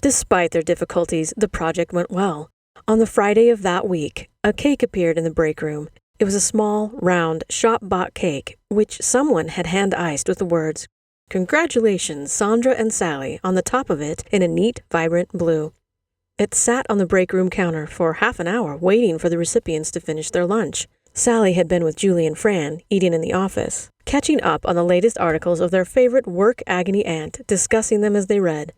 Despite their difficulties, the project went well. On the Friday of that week, a cake appeared in the break room. It was a small, round, shop-bought cake, which someone had hand-iced with the words, "Congratulations, Sandra and Sally," on the top of it in a neat, vibrant blue. It sat on the break room counter for half an hour, waiting for the recipients to finish their lunch. Sally had been with Julie and Fran, eating in the office, catching up on the latest articles of their favorite work-agony aunt, discussing them as they read.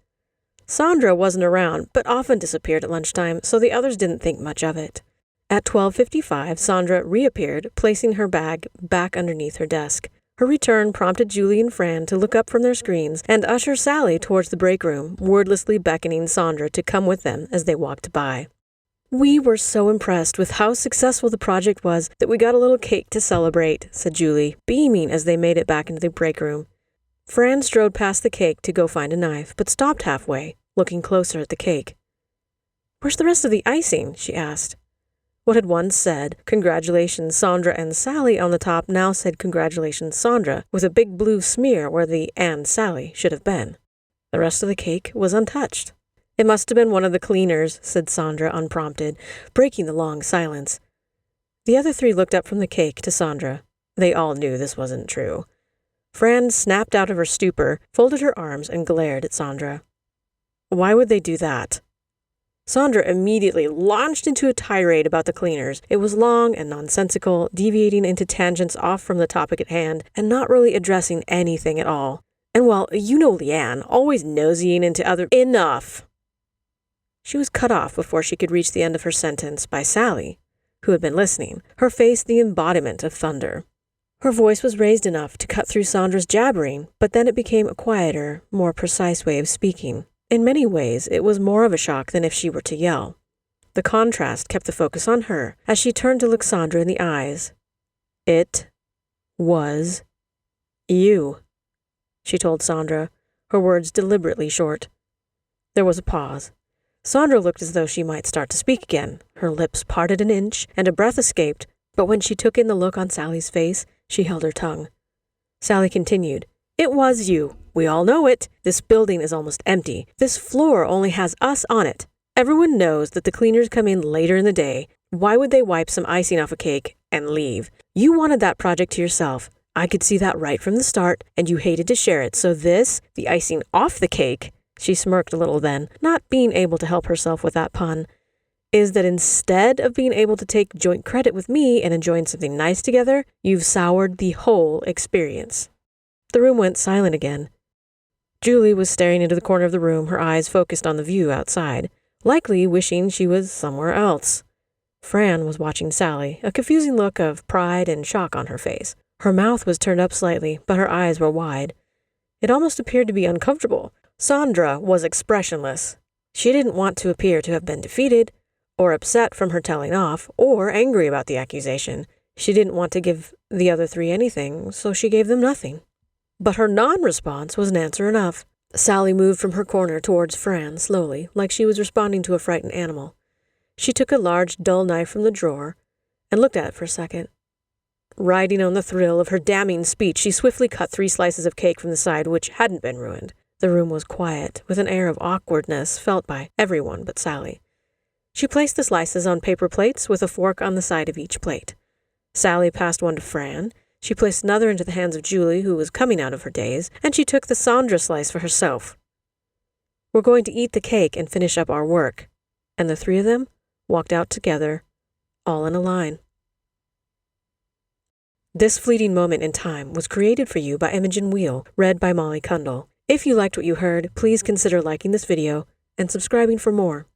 Sandra wasn't around, but often disappeared at lunchtime, so the others didn't think much of it. At 12:55, Sandra reappeared, placing her bag back underneath her desk. Her return prompted Julie and Fran to look up from their screens and usher Sally towards the break room, wordlessly beckoning Sandra to come with them as they walked by. "We were so impressed with how successful the project was that we got a little cake to celebrate," said Julie, beaming as they made it back into the break room. Fran strode past the cake to go find a knife, but stopped halfway, looking closer at the cake. "Where's the rest of the icing?" she asked. What had once said, "Congratulations, Sandra and Sally" on the top now said, "Congratulations, Sandra," with a big blue smear where the "and Sally" should have been. The rest of the cake was untouched. "It must have been one of the cleaners," said Sandra, unprompted, breaking the long silence. The other three looked up from the cake to Sandra. They all knew this wasn't true. Fran snapped out of her stupor, folded her arms, and glared at Sandra. "Why would they do that?" Sandra immediately launched into a tirade about the cleaners. It was long and nonsensical, deviating into tangents off from the topic at hand, and not really addressing anything at all. And well, you know Leanne, always nosying into other— "Enough!" She was cut off before she could reach the end of her sentence by Sally, who had been listening, her face the embodiment of thunder. Her voice was raised enough to cut through Sandra's jabbering, but then it became a quieter, more precise way of speaking. In many ways, it was more of a shock than if she were to yell. The contrast kept the focus on her as she turned to look Sandra in the eyes. "It was you," she told Sandra, her words deliberately short. There was a pause. Sandra looked as though she might start to speak again. Her lips parted an inch, and a breath escaped, but when she took in the look on Sally's face, she held her tongue. Sally continued, "It was you. We all know it. This building is almost empty. This floor only has us on it. Everyone knows that the cleaners come in later in the day. Why would they wipe some icing off a cake and leave? You wanted that project to yourself. I could see that right from the start, and you hated to share it. So this, the icing off the cake," she smirked a little then, not being able to help herself with that pun, "is that instead of being able to take joint credit with me and enjoying something nice together, you've soured the whole experience." The room went silent again. Julie was staring into the corner of the room, her eyes focused on the view outside, likely wishing she was somewhere else. Fran was watching Sally, a confusing look of pride and shock on her face. Her mouth was turned up slightly, but her eyes were wide. It almost appeared to be uncomfortable. Sandra was expressionless. She didn't want to appear to have been defeated, or upset from her telling off, or angry about the accusation. She didn't want to give the other three anything, so she gave them nothing. But her non-response was an answer enough. Sally moved from her corner towards Fran slowly, like she was responding to a frightened animal. She took a large, dull knife from the drawer and looked at it for a second. Riding on the thrill of her damning speech, she swiftly cut 3 slices of cake from the side which hadn't been ruined. The room was quiet, with an air of awkwardness felt by everyone but Sally. She placed the slices on paper plates with a fork on the side of each plate. Sally passed one to Fran. She placed another into the hands of Julie, who was coming out of her daze, and she took the Sandra slice for herself. "We're going to eat the cake and finish up our work." And the 3 of them walked out together, all in a line. This fleeting moment in time was created for you by Imogen Wheal, read by Molly Cundall. If you liked what you heard, please consider liking this video and subscribing for more.